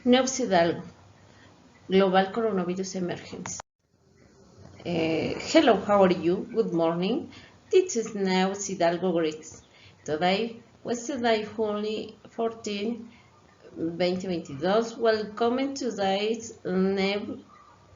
Neus Hidalgo, Global Coronavirus Emergency. Hello, how are you? Good morning. This is Neus Hidalgo Greeks. Today, Wednesday, July 14, 2022. Welcome to today's new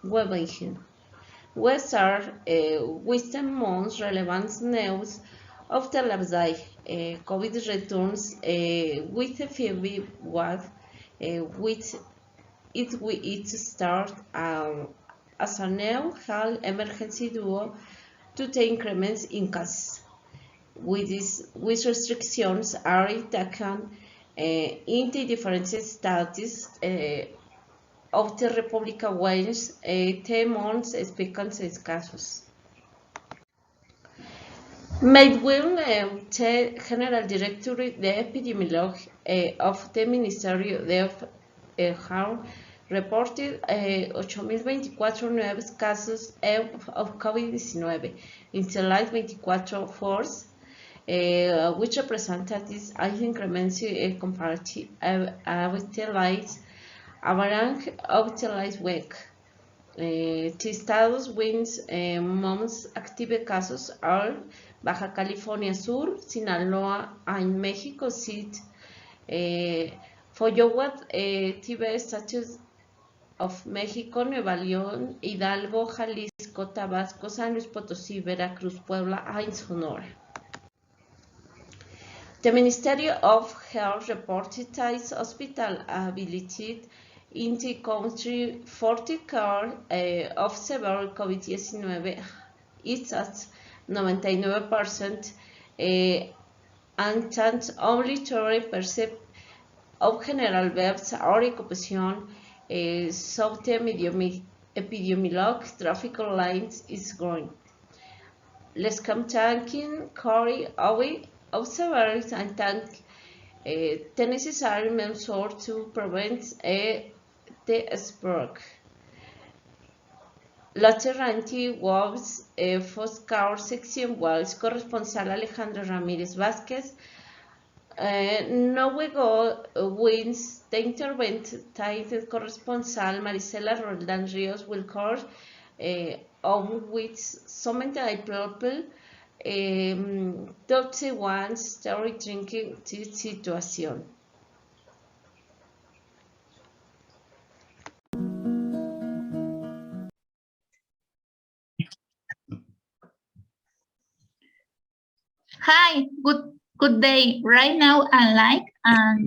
webinar. We start with the most relevant news of the last day. COVID returns with a few wave, with it start as a new health emergency due to the increments in cases. With restrictions are taken in the different states of the Republic Wales, 10 months expectancy cases. Meanwhile, the General Director de Epidemiology of the Ministry of Health reported 8.024 nuevos casos of COVID-19 in the last 24 hours, which represented an increment compared with the last average of the last week. The estados with most active casos are Baja California Sur, Sinaloa, and Mexico City. For what TV status of Mexico, Nuevo León, Hidalgo, Jalisco, Tabasco, San Luis Potosí, Veracruz, Puebla, and Sonora. The Ministry of Health reported that hospital ability in the country for the care of severe COVID-19 is at 99%, and that only 30% of general deaths or occupation, so the epidemiologic traffic lines is growing. Let's come thanking Corey Owie, observers, and thank the necessary measures to prevent the spread. Lateranti Wolves, Foscar Sección Walls, corresponsal Alejandro Ramírez Vázquez, Noruego wins the intervention corresponsal Marisela Roldán Ríos will cover on which some people don't want story drinking situation. Hi, good day. Right now, I'm like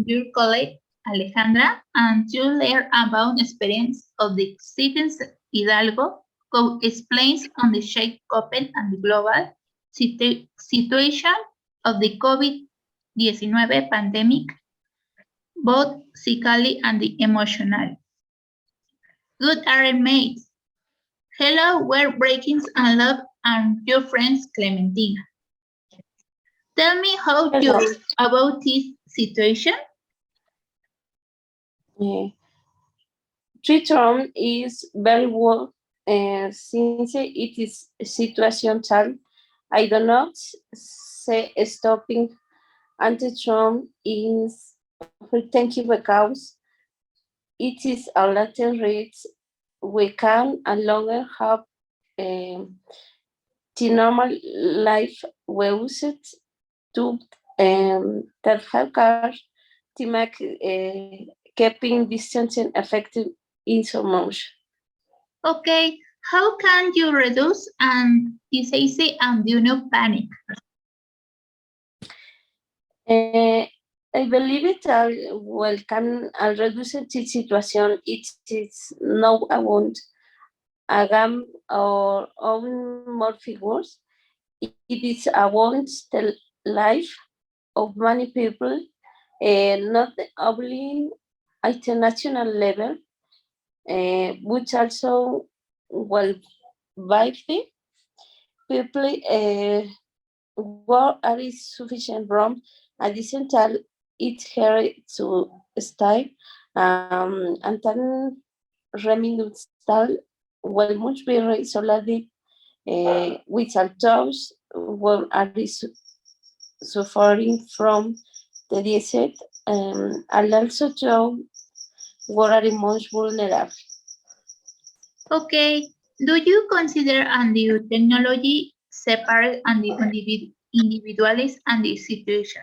your colleague Alejandra, and you learn about the experience of the citizens Hidalgo, who explains on the shake open and the global situation of the COVID-19 pandemic, both physically and emotionally. Good Aaron mates. Hello, we're Breakings and Love and your friends Clementina. Tell me how you about this situation. Return is very well since it is situational. I do not say stopping anti-Trump is thank you because it is a later rate we can no longer have the normal life we used to that have car to make keeping distancing effective in so much. Okay, how can you reduce and is easy and do not panic? I believe it well can reduce the situation. It is no about a game or own more figures. It is about the life of many people, not only at the national level, but also well by people where are sufficient room additional it here to stay and then remaining style well much very solid with those who are suffering from the disease and also to who are the most vulnerable. Okay. Do you consider and the technology separate and the individualist and the situation?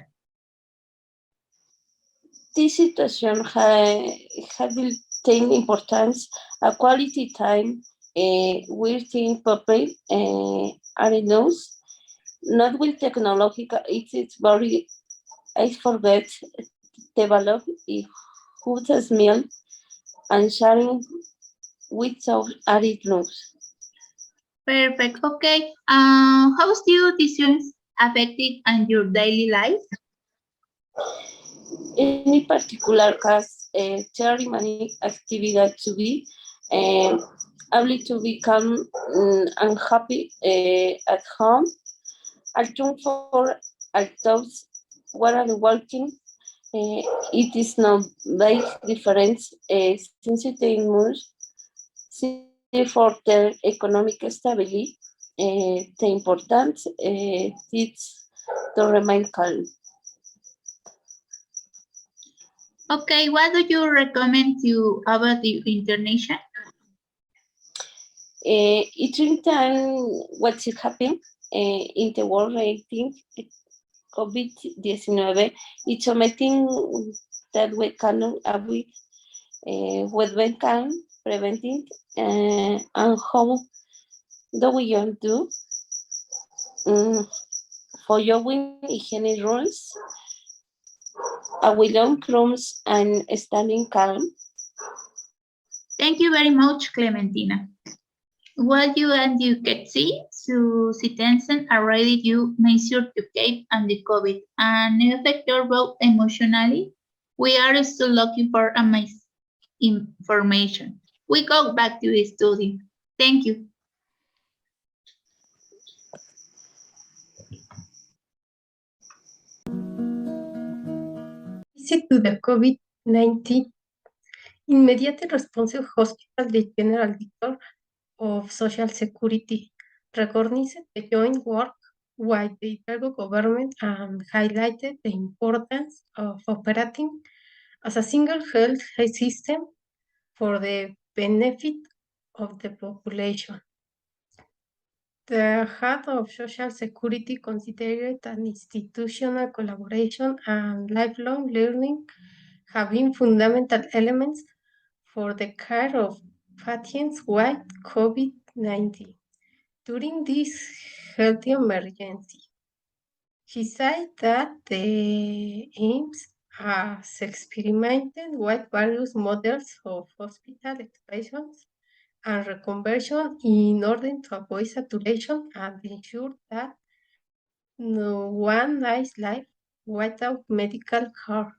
This situation has built-in importance, a quality time within people are knows, not with technological, it is very, I forget, develop who does meal and sharing without added news. Perfect. Okay. How's your decisions affected on your daily life? Any particular case, ceremony activity to be able to become and happy at home. Although for adults what are working, it is no big difference since they must see for their economic stability. The importance is to remain calm. Okay. What do you recommend to about the internation? It time what's happening in the world, I think COVID-19 it's something that we can avoid, what we can prevent it, and how do we do following hygiene rules, avoiding crumbs and standing calm. Thank you very much, Clementina. What you and you can see, so citizens already you measure to keep and the COVID and affect your both emotionally. We are still looking for amazing information. We go back to the study. Thank you. Visit to the COVID-19 immediate responsive hospital, the General Director of Social Security recognized the joint work with the Hidalgo government and highlighted the importance of operating as a single health system for the benefit of the population. The head of Social Security considered an institutional collaboration and lifelong learning have been fundamental elements for the care of patients with COVID-19 during this health emergency. He said that the aims as experimented with various models of hospital expansions and reconversion in order to avoid saturation and ensure that no one dies life without medical care.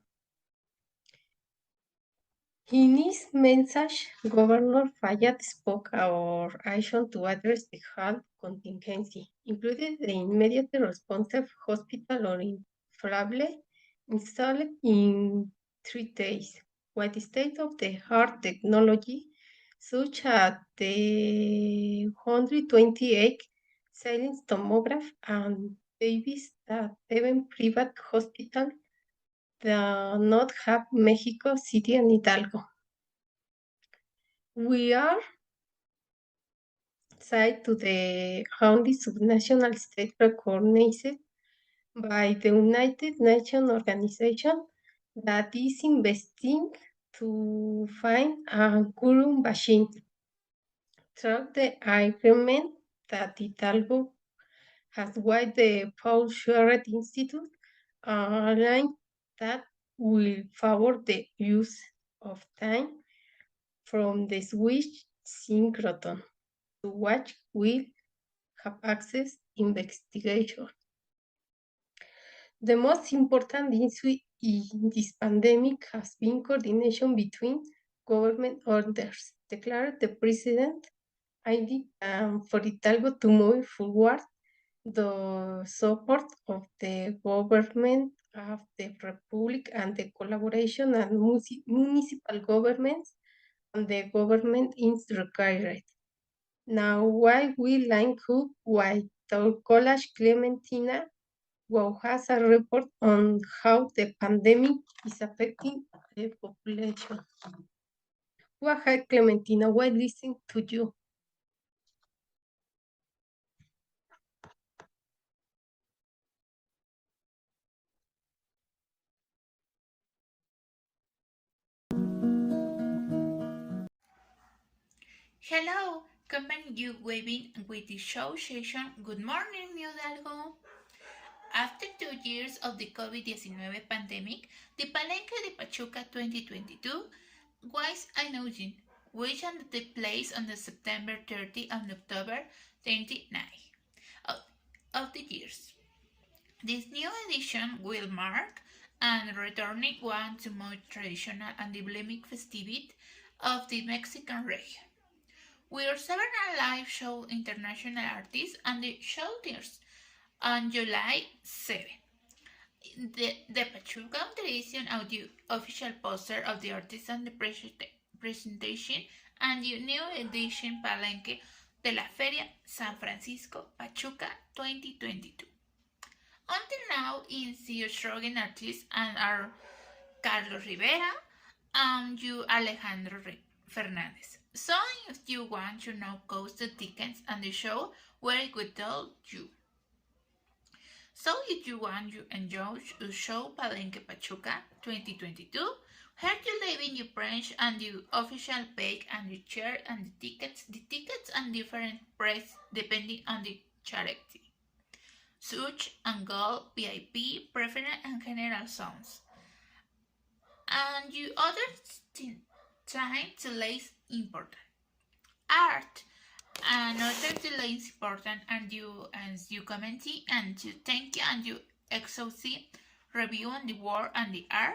In his message, Governor Fayad spoke our action to address the health contingency, including the immediate responsive hospital or inflable installed in 3 days, with state-of-the-art technology such as the 128 silence tomograph and babies that even private hospital the not have Mexico City and Hidalgo. We are side to the only subnational state recognized by the United Nations organization that is investing to find a current vaccine. Through the agreement that Hidalgo has with the Paul Scherrer Institute, a line that will favor the use of time from the switch synchrotron to which will have access investigation. The most important issue in this pandemic has been coordination between government orders, declared the president. I need for Hidalgo to move forward the support of the government of the Republic and the collaboration and municipal governments and the government is required. Now, why we line up with our college Clementina, who has a report on how the pandemic is affecting the population. Go ahead, Clementina, we're listening to you. Hello, company you waving with the show session. Good morning, New Hidalgo. After 2 years of the COVID-19 pandemic, the Palenque de Pachuca 2022 was announced, which took place on the September 30 and October 29 of the years. This new edition will mark and returning one to more traditional and emblematic festivity of the Mexican region. We are several live show international artists and the showtiers on July 7. The Pachuca Tradition Audio official poster of the artist and the presentation and the new edition Palenque de la Feria San Francisco Pachuca 2022. Until now, in the Australian artists and are Carlos Rivera and you Alejandro Fernandez. So if you want to know cost the tickets and the show, we will tell you. So if you want to enjoy the show Palenque Pachuca 2022, here you live in your branch and the official page and the chair and the tickets and different price depending on the charity. Such and gold, VIP, preferred and general zones. And you other time delay important. Art. Another delay is important and you committee and to thank you and you exhaustive review on the work and the art.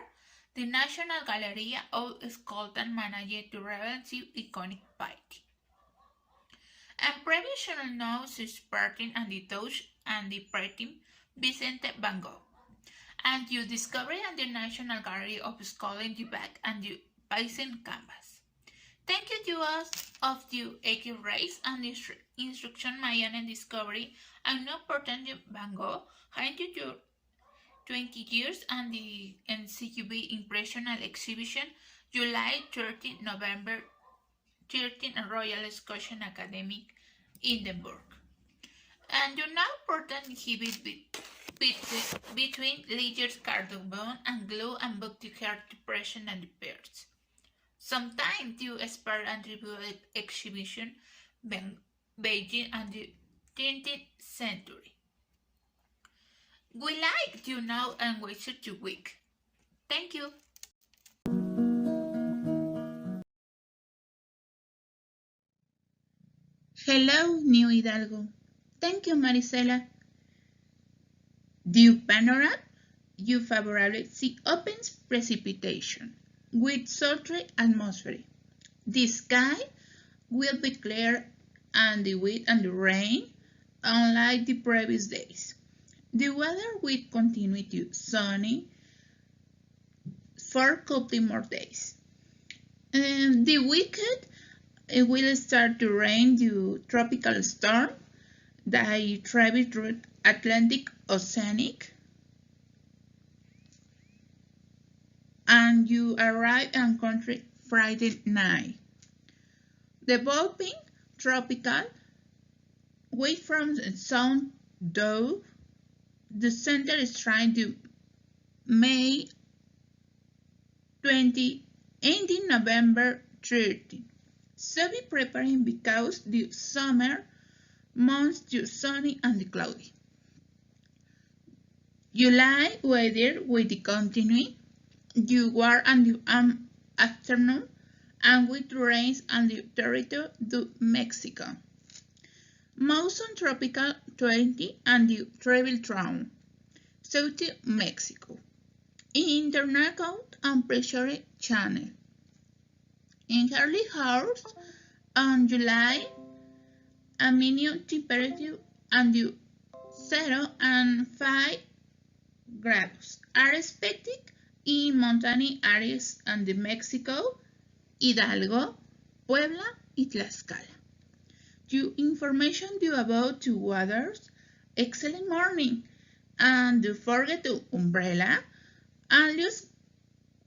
The National Gallery of Scotland managed to relative iconic painting. And professional knows his painting and the touch and the painting Vicente Van Gogh. And you discover in the National Gallery of Scotland the back and the bison canvas. Thank you to us of the Eke Race and the instruction Mayan discovery and no important Van Gogh, 20 years and the NCUB Impressional Exhibition, July 13, November 13 Royal Scotian Academy, Edinburgh. And you now important exhibit between layers cardboard and glue and book to heart depression and the birds. Sometimes you spare and review exhibition Beijing and the 20th century. We like you now and wasted your week. Thank you. Hello, New Hidalgo. Thank you, Marisela. Due panorama, you favorably see open precipitation with sultry atmosphere. The sky will be clear and the wind and the rain, unlike the previous days. The weather will continue to sunny for a couple more days. And the weekend it will start to rain due to tropical storm that travel through Atlantic Oceanic, and you arrive on country Friday night. Developing tropical, away from the sun though, the center is trying to May 20, ending November 30. So be preparing because the summer months are sunny and cloudy. July weather will continue. You are on the afternoon and with rains on the territory of Mexico. Monsoon tropical 20 and the travel through South Mexico. International and pressure channel. In early hours on July, a minimum temperature and 0 and 5 grados are expected in mountain areas and Mexico, Hidalgo, Puebla, and Tlaxcala. Your information about the weather's excellent morning, and don't forget the umbrella, and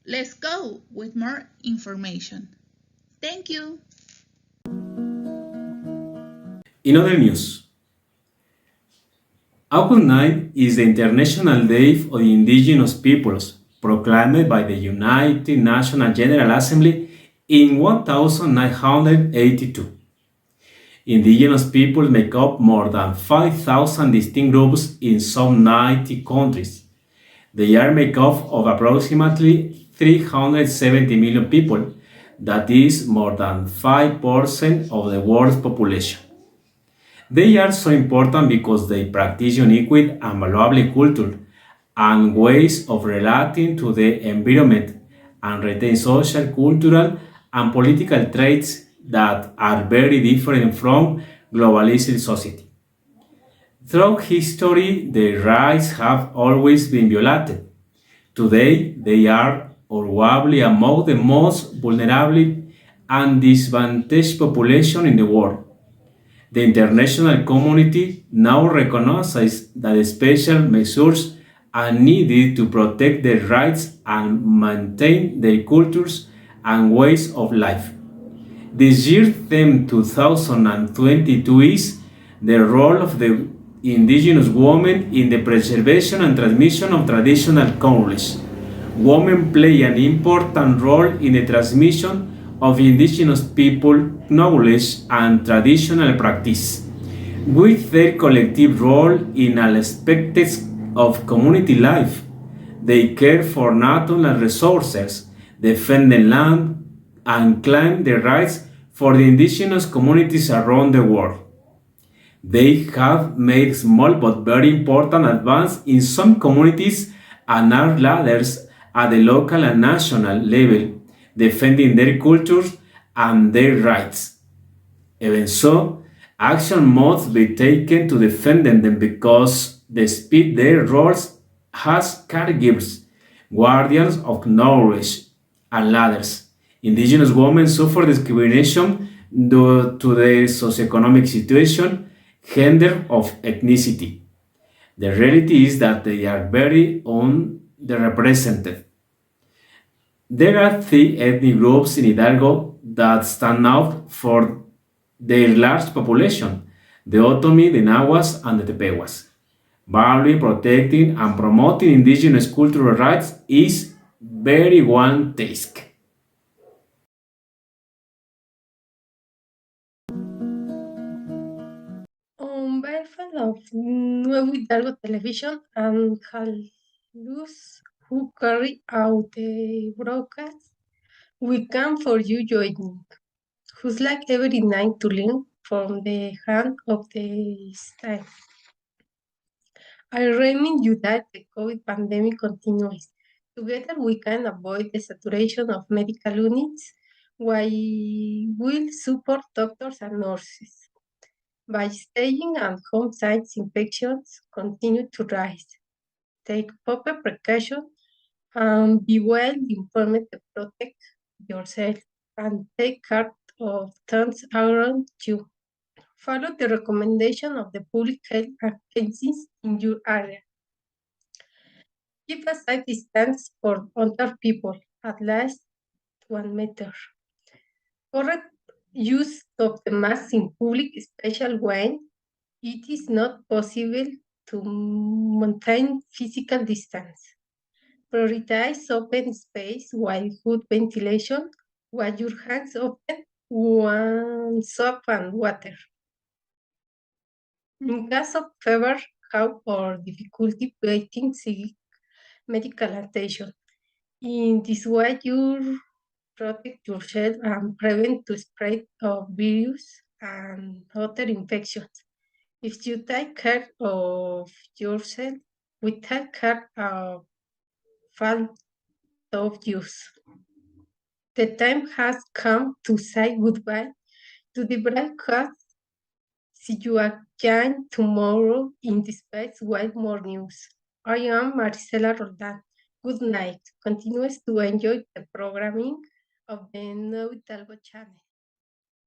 let's go with more information. Thank you. In other news, August 9 is the International Day of the Indigenous Peoples, proclaimed by the United Nations General Assembly in 1982. Indigenous peoples make up more than 5,000 distinct groups in some 90 countries. They are made up of approximately 370 million people, that is more than 5% of the world's population. They are so important because they practice unique and valuable culture and ways of relating to the environment and retain social, cultural, and political traits that are very different from globalized society. Throughout history, their rights have always been violated. Today, they are arguably among the most vulnerable and disadvantaged population in the world. The international community now recognizes that special measures are needed to protect their rights and maintain their cultures and ways of life. This year's theme 2022 is the role of the indigenous woman in the preservation and transmission of traditional knowledge. Women play an important role in the transmission of indigenous people knowledge and traditional practice. With their collective role in all aspects of community life, they care for natural resources, defend the land, and claim the rights for the indigenous communities around the world. They have made small but very important advances in some communities and are leaders at the local and national level, defending their cultures and their rights. Even so, action must be taken to defend them because despite their roles as caregivers, guardians of knowledge, and ladders, indigenous women suffer discrimination due to their socioeconomic situation, gender, or ethnicity. The reality is that they are very underrepresented. There are three ethnic groups in Hidalgo that stand out for their large population: the Otomi, the Nahuas, and the Tepehuas. Valuing, protecting, and promoting indigenous cultural rights is very one task. On behalf of Nuevo Hidalgo Television and Jaluz, who carry out the broadcast, we come for you joining, who's like every night to learn from the hand of the sky. I remind you that the COVID pandemic continues. Together we can avoid the saturation of medical units while we'll support doctors and nurses. By staying at home, sites infections continue to rise. Take proper precaution and be well informed to protect yourself and take care of those around you. Follow the recommendation of the public health agencies in your area. Keep a safe distance for other people, at least 1 meter. Correct use of the mask in public, especially when it is not possible to maintain physical distance. Prioritize open space while good ventilation. Wash your hands often with soap and water. In case of fever, cough, or difficulty breathing, seek medical attention. In this way, you protect yourself and prevent the spread of virus and other infections. If you take care of yourself, we take care of fall of use. The time has come to say goodbye to the broadcast. See you again tomorrow in the Space Wide More News. I am Maricela Roldan. Good night. Continues to enjoy the programming of the Nuevo Hidalgo channel.